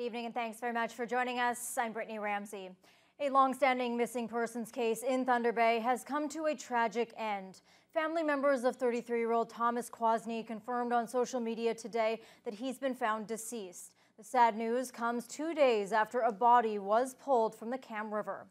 evening and thanks very much for joining us. I'm Brittany Ramsey. A long-standing missing persons case in Thunder Bay has come to a tragic end. Family members of 33-year-old Thomas Kwasny confirmed on social media today that he's been found deceased. The sad news comes 2 days after a body was pulled from the Cam River.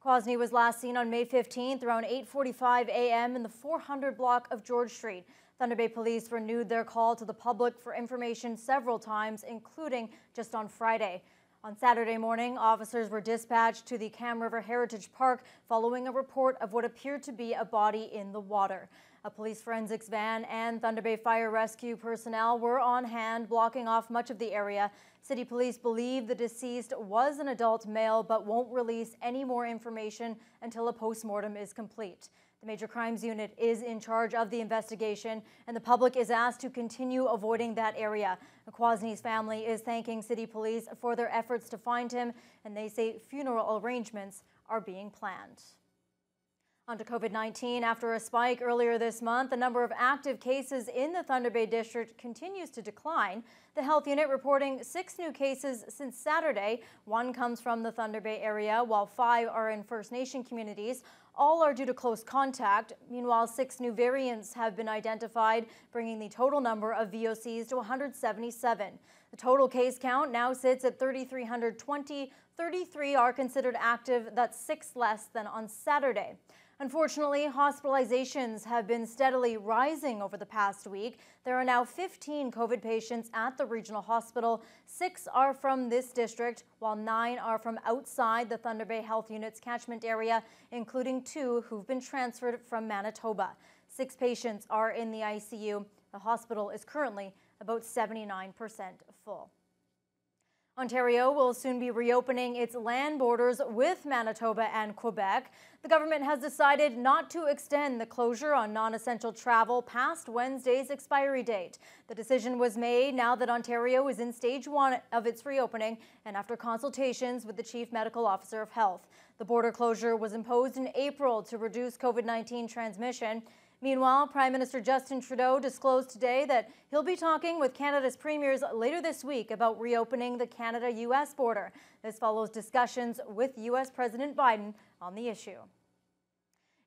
Kwasny was last seen on May 15th around 8:45 a.m. in the 400 block of George Street. Thunder Bay Police renewed their call to the public for information several times, including just on Friday. On Saturday morning, officers were dispatched to the Cam River Heritage Park following a report of what appeared to be a body in the water. A police forensics van and Thunder Bay Fire Rescue personnel were on hand, blocking off much of the area. City police believe the deceased was an adult male, but won't release any more information until a postmortem is complete. The Major Crimes Unit is in charge of the investigation, and the public is asked to continue avoiding that area. Kwasny's family is thanking City Police for their efforts to find him, and they say funeral arrangements are being planned. On to COVID-19. After a spike earlier this month, the number of active cases in the Thunder Bay District continues to decline. The health unit reporting 6 new cases since Saturday. 1 comes from the Thunder Bay area, while 5 are in First Nation communities. All are due to close contact. Meanwhile, 6 new variants have been identified, bringing the total number of VOCs to 177. The total case count now sits at 3,320. 33 are considered active. That's 6 less than on Saturday. Unfortunately, hospitalizations have been steadily rising over the past week. There are now 15 COVID patients at the regional hospital. 6 are from this district, while 9 are from outside the Thunder Bay Health Unit's catchment area, including 2 who've been transferred from Manitoba. 6 patients are in the ICU. The hospital is currently about 79% full. Ontario will soon be reopening its land borders with Manitoba and Quebec. The government has decided not to extend the closure on non-essential travel past Wednesday's expiry date. The decision was made now that Ontario is in stage 1 of its reopening and after consultations with the Chief Medical Officer of Health. The border closure was imposed in April to reduce COVID-19 transmission. Meanwhile, Prime Minister Justin Trudeau disclosed today that he'll be talking with Canada's premiers later this week about reopening the Canada-U.S. border. This follows discussions with U.S. President Biden on the issue.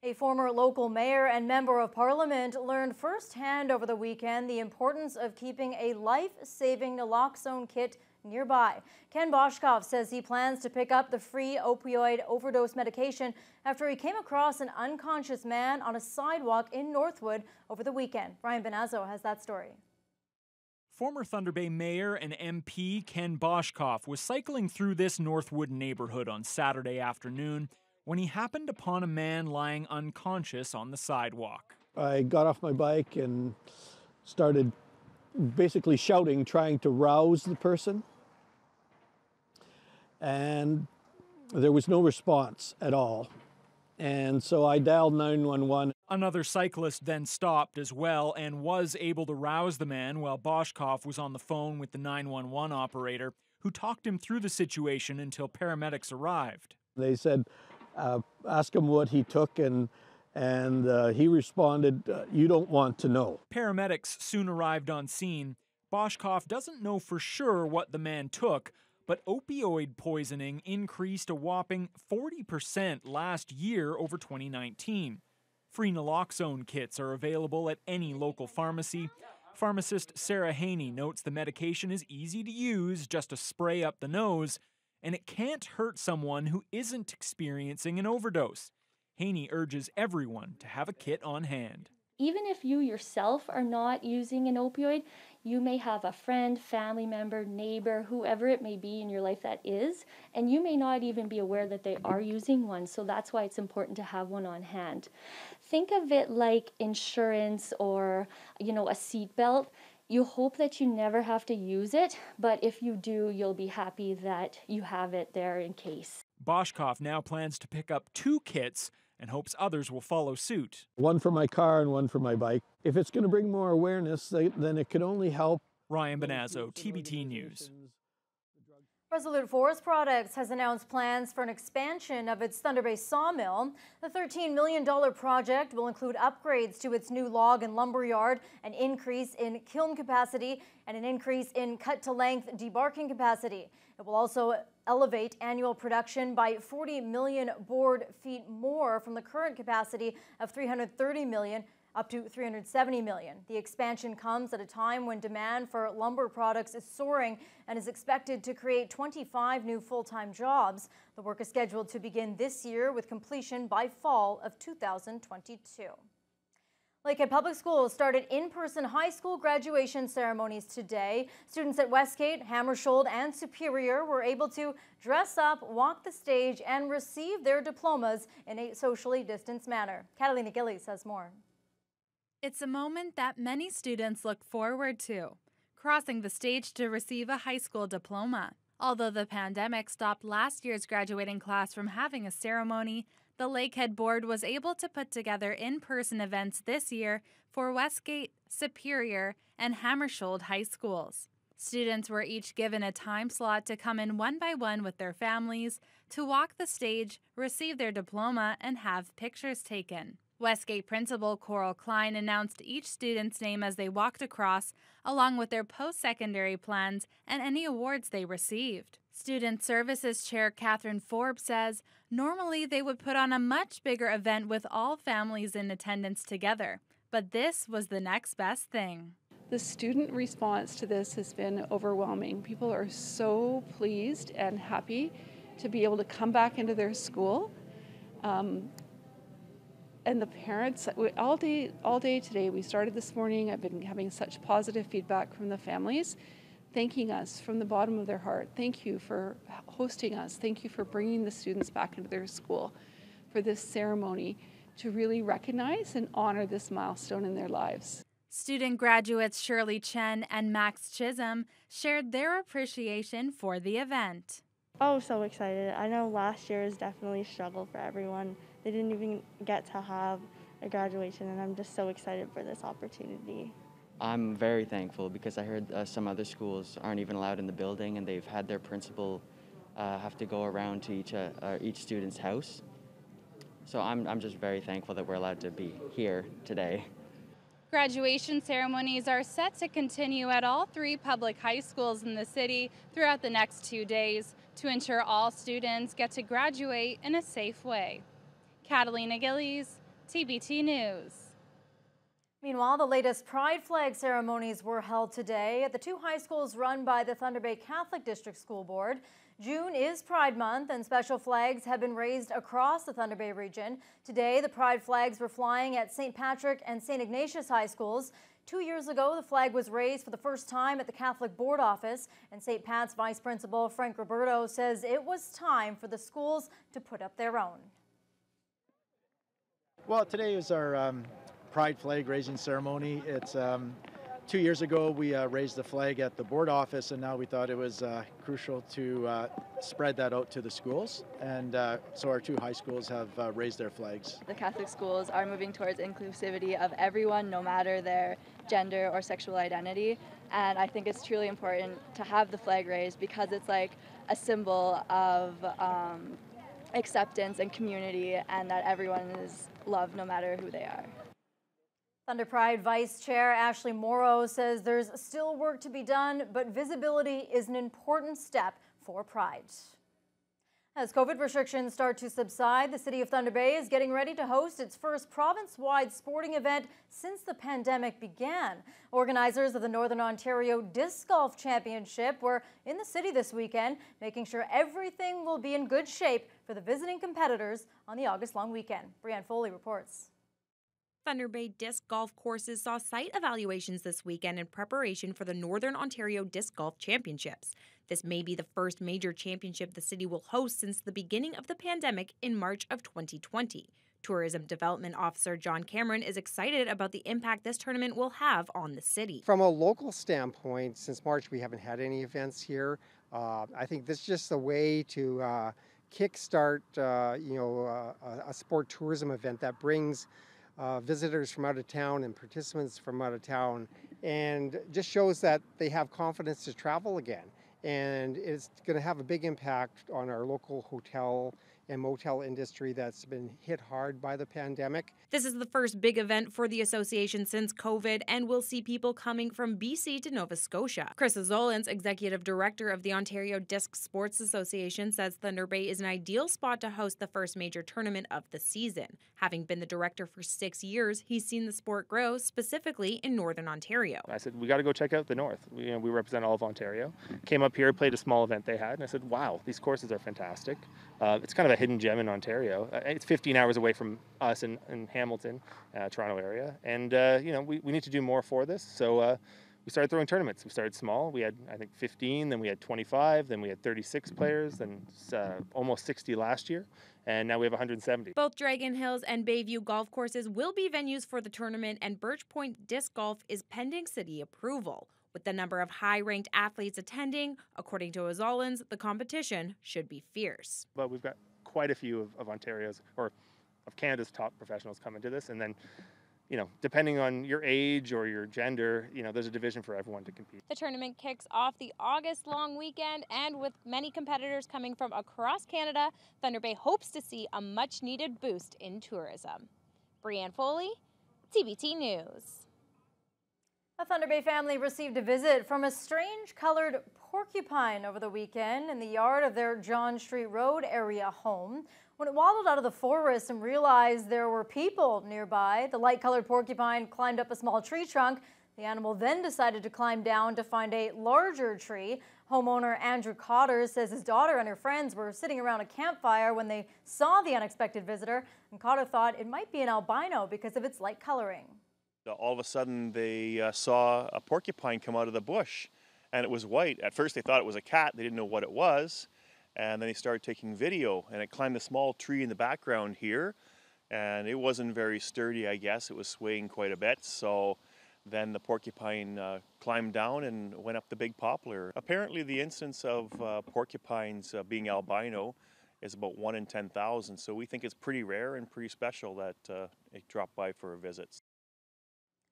A former local mayor and member of parliament learned firsthand over the weekend the importance of keeping a life-saving naloxone kit nearby. Ken Boshkoff says he plans to pick up the free opioid overdose medication after he came across an unconscious man on a sidewalk in Northwood over the weekend. Ryan Benazzo has that story. Former Thunder Bay Mayor and MP Ken Boshkoff was cycling through this Northwood neighborhood on Saturday afternoon when he happened upon a man lying unconscious on the sidewalk. I got off my bike and started basically shouting, trying to rouse the person. And there was no response at all. And so I dialed 911. Another cyclist then stopped as well and was able to rouse the man while Boshkoff was on the phone with the 911 operator, who talked him through the situation until paramedics arrived. They said, ask him what he took, and he responded, you don't want to know. Paramedics soon arrived on scene. Boshkoff doesn't know for sure what the man took, but opioid poisoning increased a whopping 40% last year over 2019. Free naloxone kits are available at any local pharmacy. Pharmacist Sarah Haney notes the medication is easy to use, just a spray up the nose, and it can't hurt someone who isn't experiencing an overdose. Haney urges everyone to have a kit on hand. Even if you yourself are not using an opioid, you may have a friend, family member, neighbor, whoever it may be in your life that is, and you may not even be aware that they are using one, so that's why it's important to have one on hand. Think of it like insurance or, a seatbelt. You hope that you never have to use it, but if you do, you'll be happy that you have it there in case. Boshkoff now plans to pick up 2 kits and hopes others will follow suit. One for my car and one for my bike. If it's going to bring more awareness, then it can only help. Ryan Benazzo, TBT News. Resolute Forest Products has announced plans for an expansion of its Thunder Bay sawmill. The $13 million project will include upgrades to its new log and lumber yard, an increase in kiln capacity, and an increase in cut-to-length debarking capacity. It will also elevate annual production by 40 million board feet more from the current capacity of 330 million up to 370 million. The expansion comes at a time when demand for lumber products is soaring and is expected to create 25 new full-time jobs. The work is scheduled to begin this year with completion by fall of 2022. Lakehead Public Schools started in-person high school graduation ceremonies today. Students at Westgate, Hammersholt, and Superior were able to dress up, walk the stage, and receive their diplomas in a socially distanced manner. Catalina Gillies has more. It's a moment that many students look forward to, crossing the stage to receive a high school diploma. Although the pandemic stopped last year's graduating class from having a ceremony, the Lakehead Board was able to put together in-person events this year for Westgate, Superior, and Hammersholt high schools. Students were each given a time slot to come in one by one with their families, to walk the stage, receive their diploma, and have pictures taken. Westgate Principal Coral Klein announced each student's name as they walked across, along with their post-secondary plans and any awards they received. Student Services Chair Catherine Forbes says normally they would put on a much bigger event with all families in attendance together, but this was the next best thing. The student response to this has been overwhelming. People are so pleased and happy to be able to come back into their school. And the parents, all day today, we started this morning, I've been having such positive feedback from the families, thanking us from the bottom of their heart. Thank you for hosting us. Thank you for bringing the students back into their school for this ceremony to really recognize and honor this milestone in their lives. Student graduates Shirley Chen and Max Chisholm shared their appreciation for the event. Oh, so excited. I know last year was definitely a struggle for everyone. They didn't even get to have a graduation, and I'm just so excited for this opportunity. I'm very thankful because I heard some other schools aren't even allowed in the building, and they've had their principal have to go around to each student's house. So I'm just very thankful that we're allowed to be here today. Graduation ceremonies are set to continue at all 3 public high schools in the city throughout the next 2 days to ensure all students get to graduate in a safe way. Catalina Gillies, TBT News. Meanwhile, the latest Pride Flag ceremonies were held today at the 2 high schools run by the Thunder Bay Catholic District School Board. June is Pride Month, and special flags have been raised across the Thunder Bay region. Today, the Pride flags were flying at St. Patrick and St. Ignatius High Schools. 2 years ago, the flag was raised for the first time at the Catholic Board Office, and St. Pat's Vice Principal Frank Roberto says it was time for the schools to put up their own. Well, today is our Pride flag raising ceremony. It's 2 years ago we raised the flag at the board office, and now we thought it was crucial to spread that out to the schools, and so our 2 high schools have raised their flags. The Catholic schools are moving towards inclusivity of everyone, no matter their gender or sexual identity, and I think it's truly important to have the flag raised because it's like a symbol of acceptance and community, and that everyone is loved no matter who they are. Thunder Pride Vice Chair Ashley Morrow says there's still work to be done, but visibility is an important step for Pride. As COVID restrictions start to subside, the City of Thunder Bay is getting ready to host its first province-wide sporting event since the pandemic began. Organizers of the Northern Ontario Disc Golf Championship were in the city this weekend, making sure everything will be in good shape for the visiting competitors on the August-long weekend. Brianne Foley reports. Thunder Bay disc golf courses saw site evaluations this weekend in preparation for the Northern Ontario Disc Golf Championships. This may be the first major championship the city will host since the beginning of the pandemic in March of 2020. Tourism Development Officer John Cameron is excited about the impact this tournament will have on the city. From a local standpoint, since March we haven't had any events here. I think this is just a way to kickstart a sport tourism event that brings visitors from out of town and participants from out of town, and just shows that they have confidence to travel again. and it's going to have a big impact on our local hotel and motel industry that's been hit hard by the pandemic. This is the first big event for the association since COVID, and will see people coming from BC to Nova Scotia. Chris Zolens, executive director of the Ontario Disc Sports Association, says Thunder Bay is an ideal spot to host the first major tournament of the season. Having been the director for 6 years, he's seen the sport grow, specifically in Northern Ontario. I said, we got to go check out the North. We represent all of Ontario. Came up here, played a small event they had, and I said, wow, these courses are fantastic. It's kind of a hidden gem in Ontario. It's 15 hours away from us in Hamilton, Toronto area, and we need to do more for this. So we started throwing tournaments. We started small. We had, I think, 15, then we had 25, then we had 36 players, then almost 60 last year, and now we have 170. Both Dragon Hills and Bayview golf courses will be venues for the tournament, and Birch Point Disc Golf is pending city approval. With the number of high-ranked athletes attending, according to Ozolins, the competition should be fierce. But we've got quite a few of Ontario's, or of Canada's top professionals coming to this, and then, depending on your age or your gender, there's a division for everyone to compete. The tournament kicks off the August long weekend, and with many competitors coming from across Canada, Thunder Bay hopes to see a much-needed boost in tourism. Brianne Foley, TBT News. A Thunder Bay family received a visit from a strange-colored porcupine over the weekend in the yard of their John Street Road area home. When it waddled out of the forest and realized there were people nearby, the light-colored porcupine climbed up a small tree trunk. The animal then decided to climb down to find a larger tree. Homeowner Andrew Cotter says his daughter and her friends were sitting around a campfire when they saw the unexpected visitor, and Cotter thought it might be an albino because of its light coloring. All of a sudden they saw a porcupine come out of the bush, and it was white. At first they thought it was a cat. They didn't know what it was, and then they started taking video, and it climbed a small tree in the background here, and it wasn't very sturdy, I guess. It was swaying quite a bit, so then the porcupine climbed down and went up the big poplar. Apparently the incidence of porcupines being albino is about 1 in 10,000, so we think it's pretty rare and pretty special that it dropped by for a visit.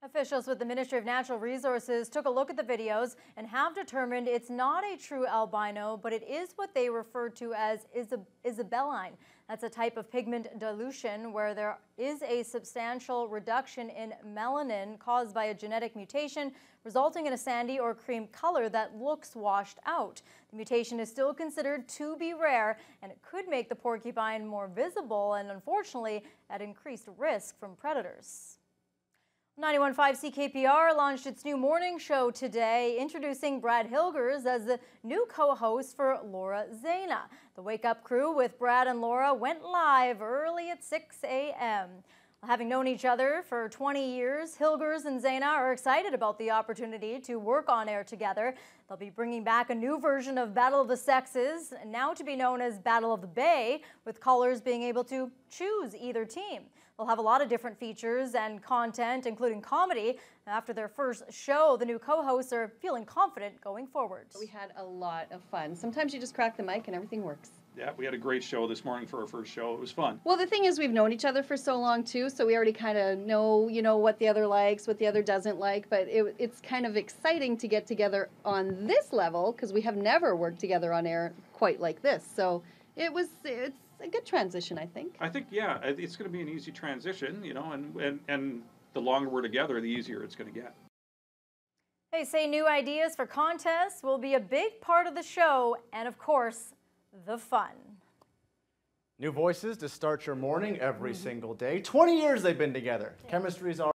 Officials with the Ministry of Natural Resources took a look at the videos and have determined it's not a true albino, but it is what they refer to as isabelline. That's a type of pigment dilution where there is a substantial reduction in melanin caused by a genetic mutation, resulting in a sandy or cream color that looks washed out. The mutation is still considered to be rare, and it could make the porcupine more visible and, unfortunately, at increased risk from predators. 91.5 CKPR launched its new morning show today, introducing Brad Hilgers as the new co-host for Laura Zena. The Wake Up crew with Brad and Laura went live early at 6 a.m. Having known each other for 20 years, Hilgers and Zena are excited about the opportunity to work on air together. They'll be bringing back a new version of Battle of the Sexes, now to be known as Battle of the Bay, with callers being able to choose either team. They'll have a lot of different features and content, including comedy. After their first show, the new co-hosts are feeling confident going forward. We had a lot of fun. Sometimes you just crack the mic and everything works. Yeah, we had a great show this morning for our first show. It was fun. Well, the thing is, we've known each other for so long, too, so we already kind of know, what the other likes, what the other doesn't like, but it's kind of exciting to get together on this level, because we have never worked together on air quite like this. So it's a good transition, I think. I think, yeah, it's going to be an easy transition, and the longer we're together, the easier it's going to get. They say new ideas for contests will be a big part of the show, and of course, the fun. New voices to start your morning every single day. 20 years they've been together. Chemistry's